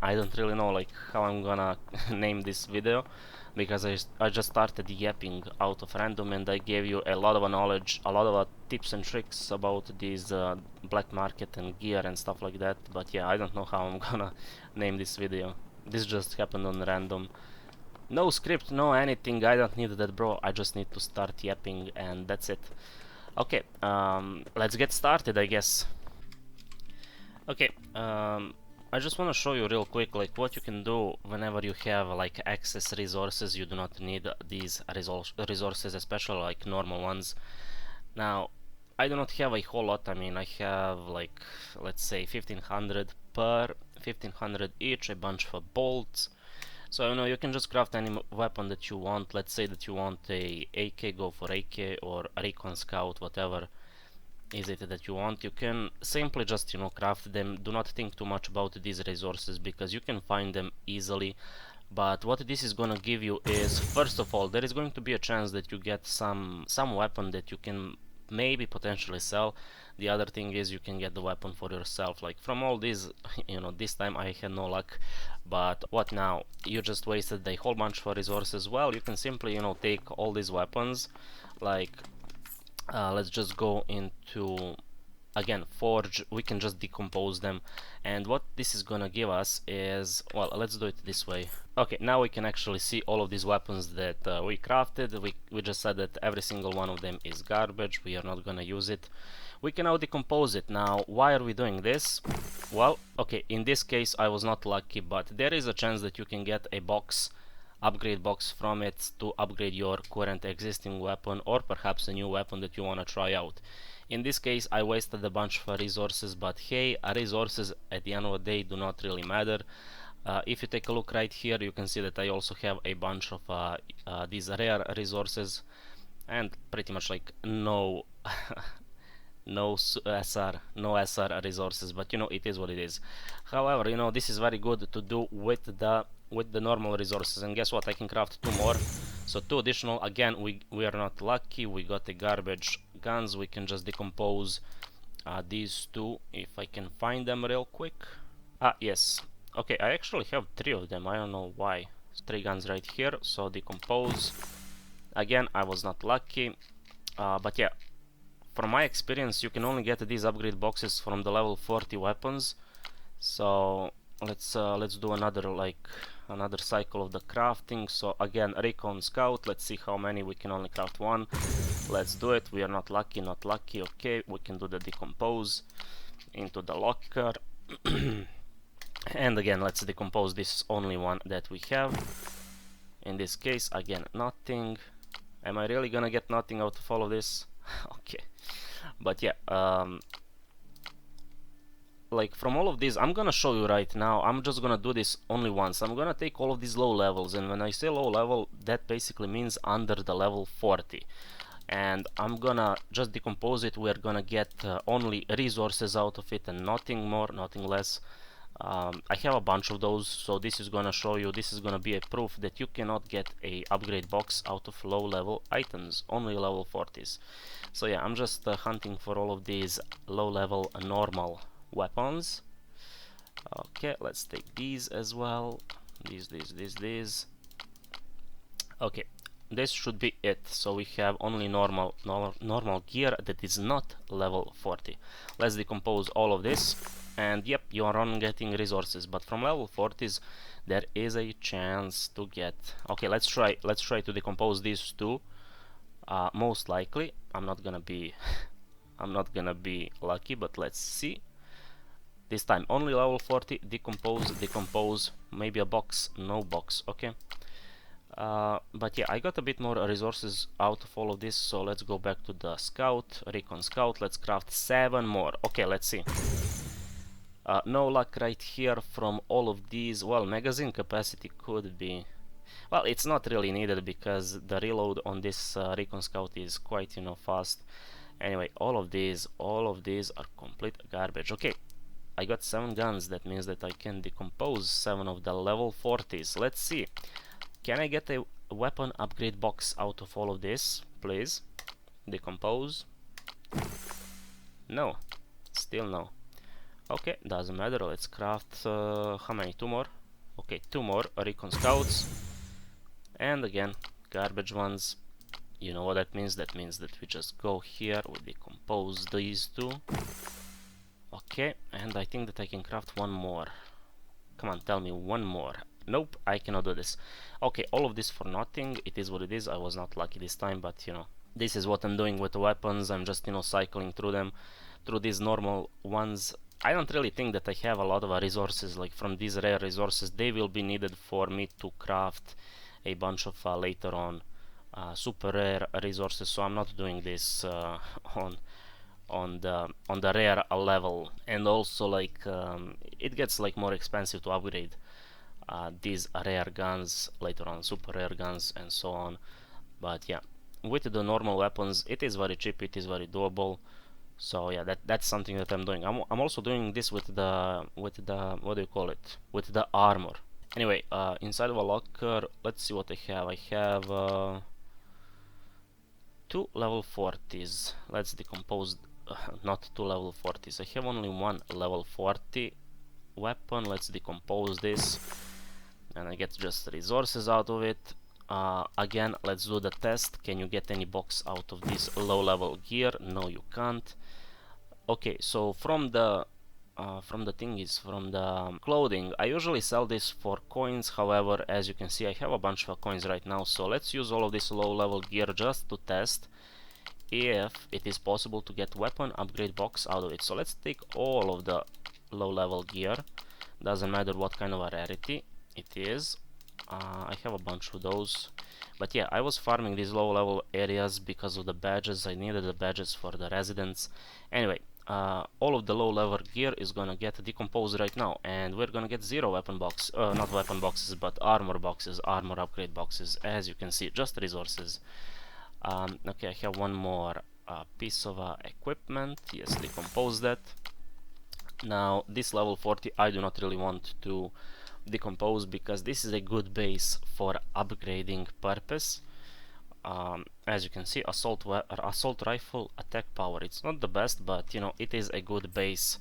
I don't really know like how I'm gonna name this video, because I just started yapping out of random, and I gave you a lot of knowledge, a lot of tips and tricks about these black market and gear and stuff like that. But yeah, I don't know how I'm gonna name this video. This just happened on random. No script, no anything. I don't need that, bro. I just need to start yapping, and that's it. Okay, let's get started, I guess. Okay, I just want to show you real quick like what you can do whenever you have like excess resources. You do not need these resources, especially like normal ones. Now, I do not have a whole lot. I mean, I have like, let's say 1500 per 1500 each, a bunch of bolts. So, you know, you can just craft any weapon that you want. Let's say that you want a AK, go for AK, or Recon Scout, whatever is it that you want. You can simply just, you know, craft them. Do not think too much about these resources, because you can find them easily. But what this is gonna give you is, first of all, there is going to be a chance that you get some weapon that you can maybe potentially sell. The other thing is you can get the weapon for yourself. Like from all these, you know, this time I had no luck. But what now? You just wasted a whole bunch of resources. Well, you can simply, you know, take all these weapons, like let's just go into, again, forge. We can just decompose them, and what this is gonna give us is, well, let's do it this way. Okay, now we can actually see all of these weapons that we crafted. We just said that every single one of them is garbage. We are not gonna use it. We can now decompose it. Now, why are we doing this? Well, okay, in this case I was not lucky, but there is a chance that you can get a box, upgrade box from it, to upgrade your current existing weapon, or perhaps a new weapon that you want to try out. In this case I wasted a bunch of resources, but hey, resources at the end of the day do not really matter. If you take a look right here, you can see that I also have a bunch of these rare resources, and pretty much like no no SR resources, but you know, it is what it is. However, you know, this is very good to do with the normal resources, and guess what, I can craft two more, so two additional. Again, we are not lucky, we got the garbage guns. We can just decompose these two, if I can find them real quick. Yes, okay, I actually have three of them. I don't know why. Three guns right here, so decompose. Again, I was not lucky, but yeah, from my experience, you can only get these upgrade boxes from the level 40 weapons. So let's do another cycle of the crafting. So again, Recon Scout. Let's see how many. We can only craft one. Let's do it. We are not lucky, not lucky. Okay, we can do the decompose into the locker. And again, let's decompose this only one that we have. In this case, again, nothing. Am I really gonna get nothing out of all of this? Okay, but yeah, like from all of these, I'm gonna show you right now. I'm just gonna do this only once. I'm gonna take all of these low levels, and when I say low level, that basically means under the level 40, and I'm gonna just decompose it. We're gonna get only resources out of it, and nothing more, nothing less. I have a bunch of those, so this is gonna show you, this is gonna be a proof that you cannot get a upgrade box out of low level items, only level 40s. So yeah, I'm just hunting for all of these low level normal weapons. Okay, let's take these as well. These. Okay, this should be it. So we have only normal gear that is not level 40. Let's decompose all of this, and yep, you are on getting resources, but from level 40s there is a chance to get. Okay, let's try to decompose these two. Most likely I'm not gonna be lucky, but let's see. This time only level 40. Decompose, maybe a box, no box. Okay, but yeah, I got a bit more resources out of all of this, so let's go back to the scout, Recon Scout. Let's craft 7 more. Okay, let's see. No luck right here from all of these. Well, magazine capacity could be, well, it's not really needed because the reload on this Recon Scout is quite, you know, fast. Anyway, all of these are complete garbage. Okay, I got 7 guns. That means that I can decompose 7 of the level 40s. Let's see. Can I get a weapon upgrade box out of all of this, please? Decompose. No, still no. Okay, doesn't matter. Let's craft how many? Two more. Okay, two more recon scouts, and again garbage ones. You know what that means? That means that we just go here, we decompose these two. Okay, and I think that I can craft one more. Come on, tell me one more. Nope, I cannot do this. Okay, all of this for nothing. It is what it is. I was not lucky this time, but you know, this is what I'm doing with the weapons. I'm just, you know, cycling through them, through these normal ones. I don't really think that I have a lot of resources, like from these rare resources. They will be needed for me to craft a bunch of later on super rare resources, so I'm not doing this on the rare level. And also, like, it gets like more expensive to upgrade these rare guns later on, super rare guns and so on. But yeah, with the normal weapons it is very cheap, it is very doable. So yeah, that's something that I'm doing. I'm also doing this with the what do you call it, with the armor. Anyway, inside of a locker, let's see what I have. I have two level 40s. Let's decompose. Not two level 40s. I have only one level 40 weapon. Let's decompose this, and I get just resources out of it. Again, let's do the test. Can you get any box out of this low level gear? No, you can't. Okay, so from the clothing, I usually sell this for coins. However, as you can see, I have a bunch of coins right now, so let's use all of this low level gear just to test if it is possible to get weapon upgrade box out of it. So let's take all of the low level gear, doesn't matter what kind of a rarity it is. I have a bunch of those, but yeah, I was farming these low level areas because of the badges. I needed the badges for the residents. Anyway, all of the low level gear is gonna get decomposed right now, and we're gonna get zero weapon box, not weapon boxes, but armor boxes, armor upgrade boxes, as you can see, just resources. Okay, I have one more piece of equipment. Yes, decompose that. Now this level 40 I do not really want to decompose because this is a good base for upgrading purpose. As you can see, assault rifle attack power, it's not the best, but you know, it is a good base.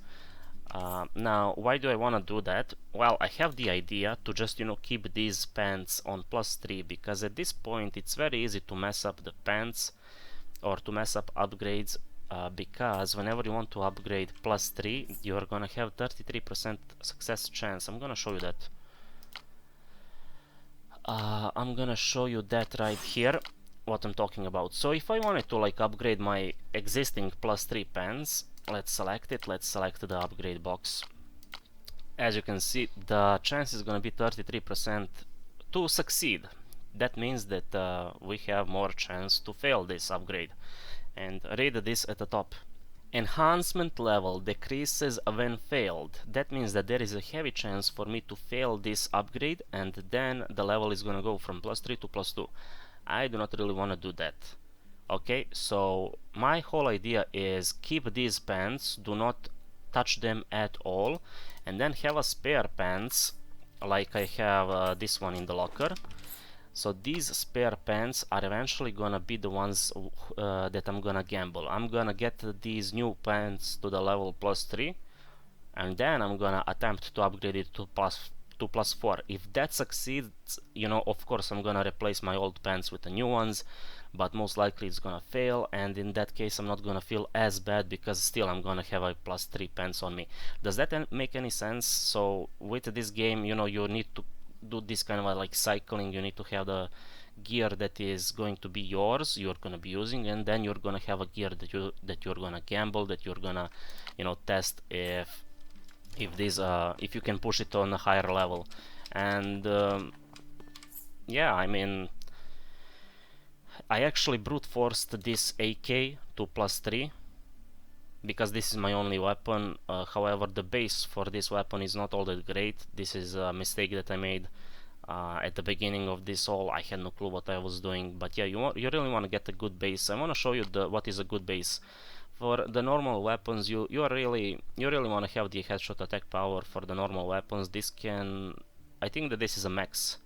Now why do I want to do that? Well, I have the idea to just, you know, keep these pants on +3, because at this point it's very easy to mess up the pants or to mess up upgrades, because whenever you want to upgrade +3, you're gonna have 33% success chance. I'm gonna show you that. I'm gonna show you that right here, what I'm talking about. So if I wanted to like upgrade my existing +3 pants, let's select it, let's select the upgrade box. As you can see, the chance is gonna be 33% to succeed. That means that we have more chance to fail this upgrade. And read this at the top. Enhancement level decreases when failed. That means that there is a heavy chance for me to fail this upgrade, and then the level is gonna go from +3 to +2. I do not really want to do that. Okay, so my whole idea is keep these pants, do not touch them at all, and then have a spare pants like I have this one in the locker. So these spare pants are eventually gonna be the ones that I'm gonna gamble. I'm gonna get these new pants to the level +3, and then I'm gonna attempt to upgrade it to +4. If that succeeds, you know, of course I'm gonna replace my old pants with the new ones, but most likely it's gonna fail, and in that case I'm not gonna feel as bad because still I'm gonna have a +3 pants on me. Does that make any sense? So with this game, you know, you need to do this kind of like cycling. You need to have the gear that is going to be yours, you're gonna be using, and then you're gonna have a gear that you're gonna gamble, that you're gonna, you know, test if if you can push it on a higher level. And yeah, I mean, I actually brute forced this AK to +3 because this is my only weapon. However, the base for this weapon is not all that great. This is a mistake that I made at the beginning of this all. I had no clue what I was doing, but yeah, you really want to get a good base. I want to show you what is a good base. For the normal weapons, you really want to have the headshot attack power for the normal weapons. This can, I think that this is a max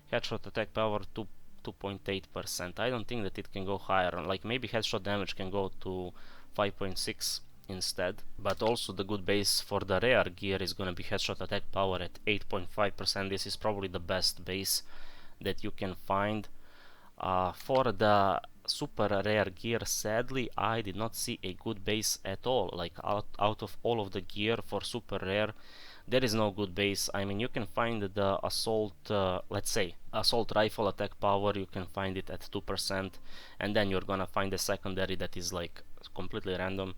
headshot attack power to 2.8%. I don't think that it can go higher. Like maybe headshot damage can go to 5.6. instead. But also the good base for the rare gear is gonna be headshot attack power at 8.5%. This is probably the best base that you can find. For the super rare gear, sadly, I did not see a good base at all. Like out of all of the gear for super rare, there is no good base. I mean, you can find the assault, let's say, assault rifle attack power, you can find it at 2%, and then you're gonna find a secondary that is like completely random.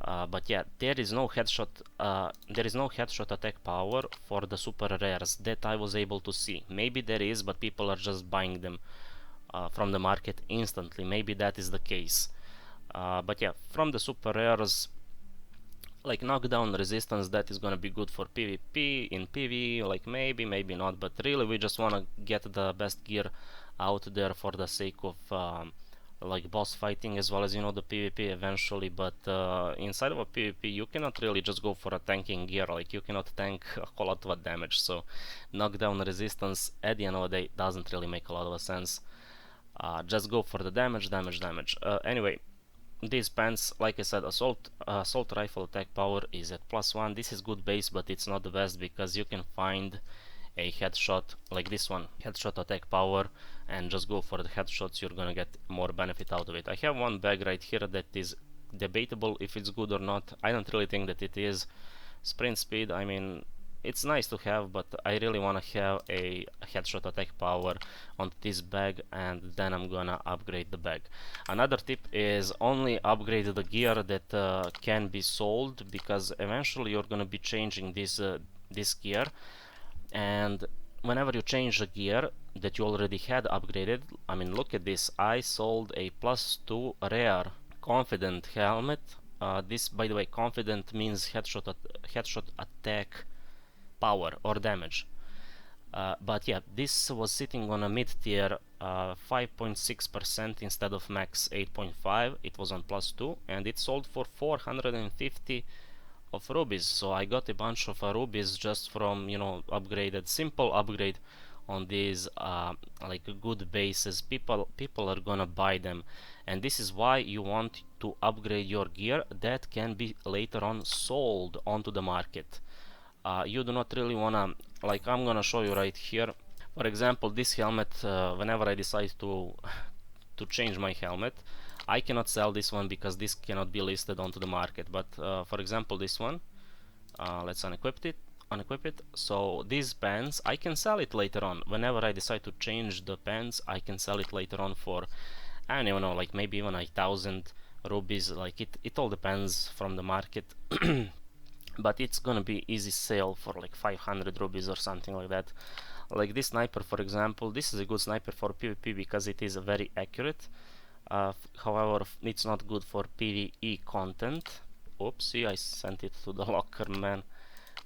But yeah, there is no headshot attack power for the super rares that I was able to see. Maybe there is, but people are just buying them from the market instantly. Maybe that is the case. But yeah, from the super rares, like knockdown resistance, that is gonna be good for PvP. In PvE, like maybe not, but really we just wanna get the best gear out there for the sake of like boss fighting, as well as, you know, the PvP eventually. But inside of a PvP, you cannot really just go for a tanking gear. Like, you cannot tank a whole lot of damage, so knockdown resistance at the end of the day doesn't really make a lot of sense. Just go for the damage. Anyway, these pants, like I said, assault rifle attack power is at +1. This is good base, but it's not the best, because you can find a headshot like this one, headshot attack power, and just go for the headshots. You're gonna get more benefit out of it. I have one bag right here that is debatable if it's good or not. I don't really think that it is. Sprint speed, I mean, it's nice to have, but I really want to have a headshot attack power on this bag, and then I'm gonna upgrade the bag. Another tip is only upgrade the gear that can be sold, because eventually you're gonna be changing this gear, and whenever you change the gear that you already had upgraded, I mean, look at this, I sold a +2 rare confident helmet. This, by the way, confident means headshot attack power or damage. But yeah, this was sitting on a mid-tier 5.6% instead of max 8.5. It was on +2, and it sold for 450 of rubies. So I got a bunch of rubies just from, you know, simple upgrade on these like good bases. People are gonna buy them, and this is why you want to upgrade your gear that can be later on sold onto the market. You do not really wanna, like, I'm gonna show you right here. For example, this helmet, whenever I decide to change my helmet, I cannot sell this one because this cannot be listed onto the market. But for example, this one, let's unequip it. So these pants, I can sell it later on. Whenever I decide to change the pants, I can sell it later on for, I don't even know, like maybe even 1,000 rubies. Like, it all depends from the market. But it's gonna be easy sale for like 500 rubies or something like that. Like this sniper, for example, this is a good sniper for PvP because it is very accurate. However, it's not good for PvE content. Oopsie, I sent it to the locker, man.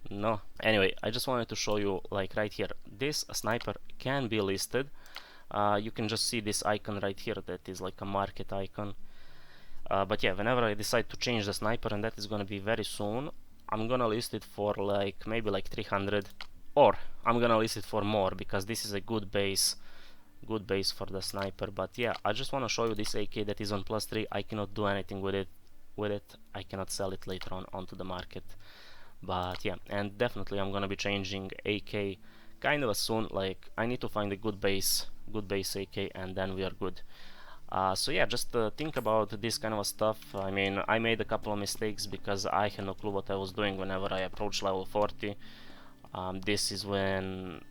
No. Anyway, I just wanted to show you, like right here, this sniper can be listed. You can just see this icon right here that is like a market icon. But yeah, whenever I decide to change the sniper, and that is gonna be very soon, I'm gonna list it for like maybe like 300, or I'm gonna list it for more, because this is a good base for the sniper. But yeah, I just want to show you this AK that is on +3. I cannot do anything with it. I cannot sell it later on onto the market. But yeah, and definitely I'm gonna be changing AK kind of soon. Like, I need to find a good base AK, and then we are good. So yeah, just think about this kind of stuff. I mean, I made a couple of mistakes because I had no clue what I was doing whenever I approached level 40. This is when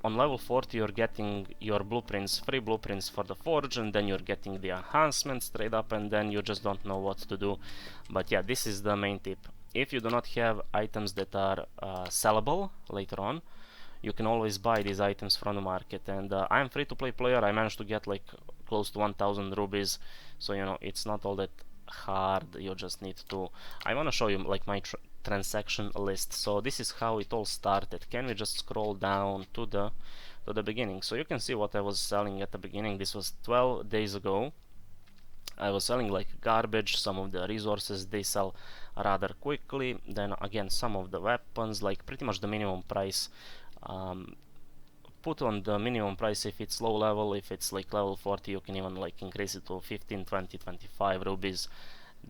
on level 40 you're getting your blueprints, free blueprints for the forge, and then you're getting the enhancements straight up, and then you just don't know what to do. But yeah, this is the main tip. If you do not have items that are sellable later on, you can always buy these items from the market. And I'm free to play player. I managed to get like close to 1,000 rubies, so you know, it's not all that hard. You just need to, I want to show you like my transaction list. So this is how it all started. Can we just scroll down to the beginning? So you can see what I was selling at the beginning. This was 12 days ago. I was selling like garbage. Some of the resources, they sell rather quickly. Then again, some of the weapons, like pretty much the minimum price. Put on the minimum price if it's low level. If it's like level 40, you can even like increase it to 15, 20, 25 rubies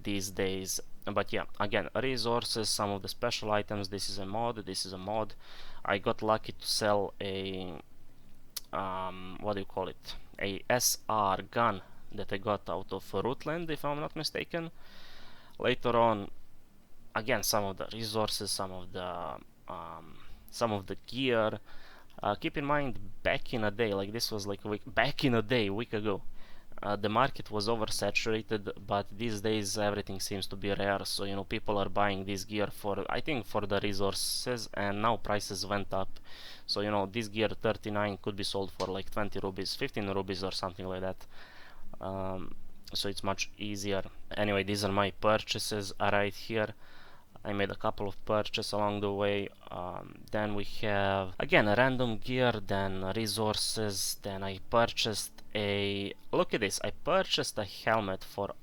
these days. But yeah, again, resources, some of the special items. This is a mod, this is a mod. I got lucky to sell a what do you call it, a SR gun that I got out of Rootland, if I'm not mistaken. Later on, again, some of the resources, some of the gear. Keep in mind, back in a day, like this was like a week ago, the market was oversaturated, but these days everything seems to be rare, so you know, people are buying this gear for, I think, for the resources, and now prices went up. So you know, this gear 39 could be sold for like 20 rupees, 15 rupees or something like that. So it's much easier. Anyway, these are my purchases right here. I made a couple of purchases along the way. Then we have again a random gear, then resources, then I purchased a, look at this, I purchased a helmet for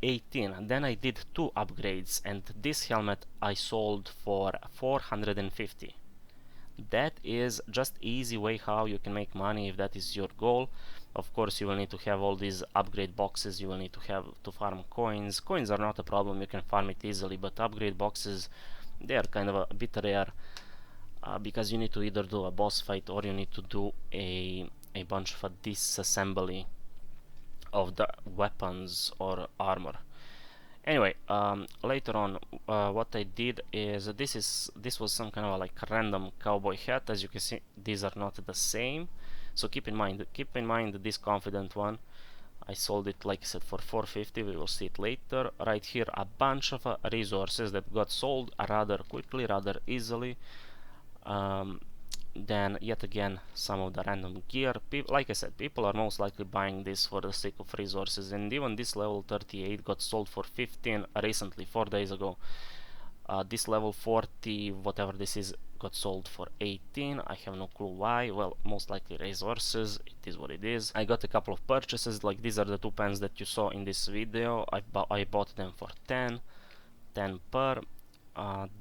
18, and then I did 2 upgrades, and this helmet I sold for 450. That is just easy way how you can make money if that is your goal. Of course, you will need to have all these upgrade boxes, you will need to have to farm coins. Coins are not a problem, you can farm it easily, but upgrade boxes, they are kind of a bit rare, because you need to either do a boss fight or you need to do a bunch of disassembly of the weapons or armor. Anyway, later on, what I did is this was some kind of like random cowboy hat. As you can see, these are not the same. So keep in mind this confident one. I sold it, like I said, for 450. We will see it later. Right here, a bunch of resources that got sold rather quickly, rather easily. Then yet again, some of the random gear. Like I said, people are most likely buying this for the sake of resources, and even this level 38 got sold for 15 recently, 4 days ago. This level 40, whatever this is, got sold for 18. I have no clue why. Well, most likely resources, it is what it is. I got a couple of purchases, like these are the 2 pens that you saw in this video. I bought them for 10 per.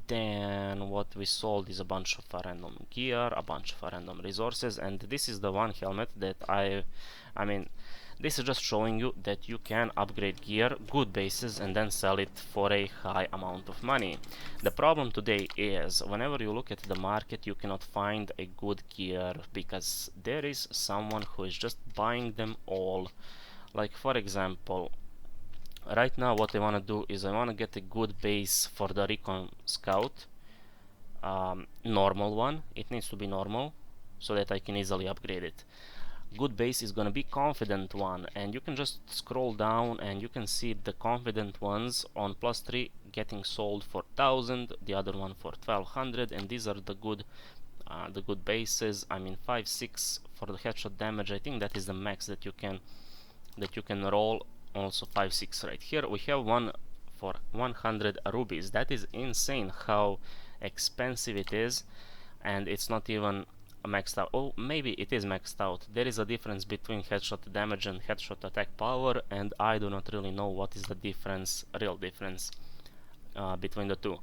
Then what we sold is a bunch of random gear, a bunch of random resources, and this is the one helmet that I mean, this is just showing you that you can upgrade gear, good bases, and then sell it for a high amount of money. The problem today is, whenever you look at the market, you cannot find a good gear, because there is someone who is just buying them all. Like, for example, right now what I want to do is I want to get a good base for the Recon Scout, normal one. It needs to be normal so that I can easily upgrade it. Good base is gonna be confident one, and you can just scroll down and you can see the confident ones on +3 getting sold for 1000, the other one for 1200, and these are the good bases. I mean, 5-6 for the headshot damage. I think that is the max that you can roll. Also 5-6 right here. We have one for 100 rubies. That is insane how expensive it is, and it's not even maxed out. Oh, maybe it is maxed out. There is a difference between headshot damage and headshot attack power, and I do not really know what is the difference, real difference, between the two.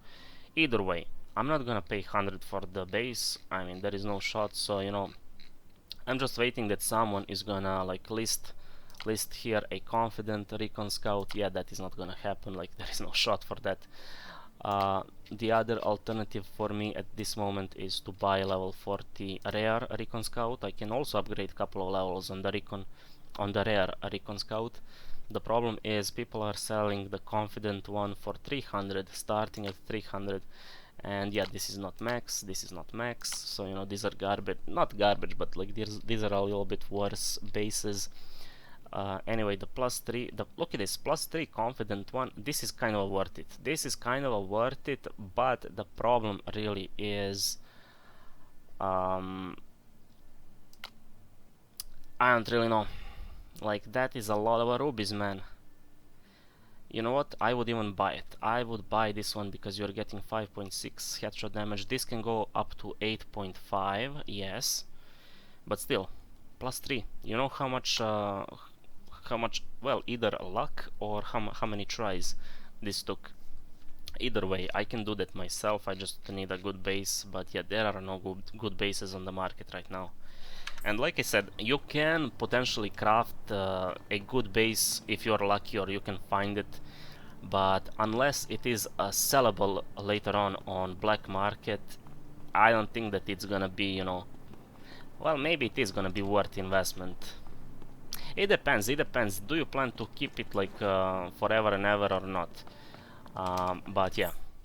Either way, I'm not gonna pay 100 for the base. I mean, there is no shot, so you know, I'm just waiting that someone is gonna like list here a confident Recon Scout. Yeah, that is not gonna happen, like there is no shot for that. The other alternative for me at this moment is to buy level 40 rare Recon Scout. I can also upgrade a couple of levels on the rare Recon Scout. The problem is people are selling the confident one for 300, starting at 300, and yeah, this is not max, so you know, these are garbage, not garbage, but like these are a little bit worse bases. Anyway, the +3, look at this, +3 confident one, this is kind of worth it. But the problem really is, I don't really know. Like, that is a lot of rubies, man. You know what? I would even buy it. I would buy this one because you're getting 5.6 headshot damage. This can go up to 8.5, yes. But still, +3. You know how much, well, either luck or how many tries this took. Either way, I can do that myself. I just need a good base, but yeah, there are no good bases on the market right now. And like I said, you can potentially craft a good base if you're lucky, or you can find it, but unless it is sellable later on black market, I don't think that it's gonna be, you know, well, maybe it is gonna be worth investment. It depends, it depends. Do you plan to keep it like forever and ever or not? But yeah.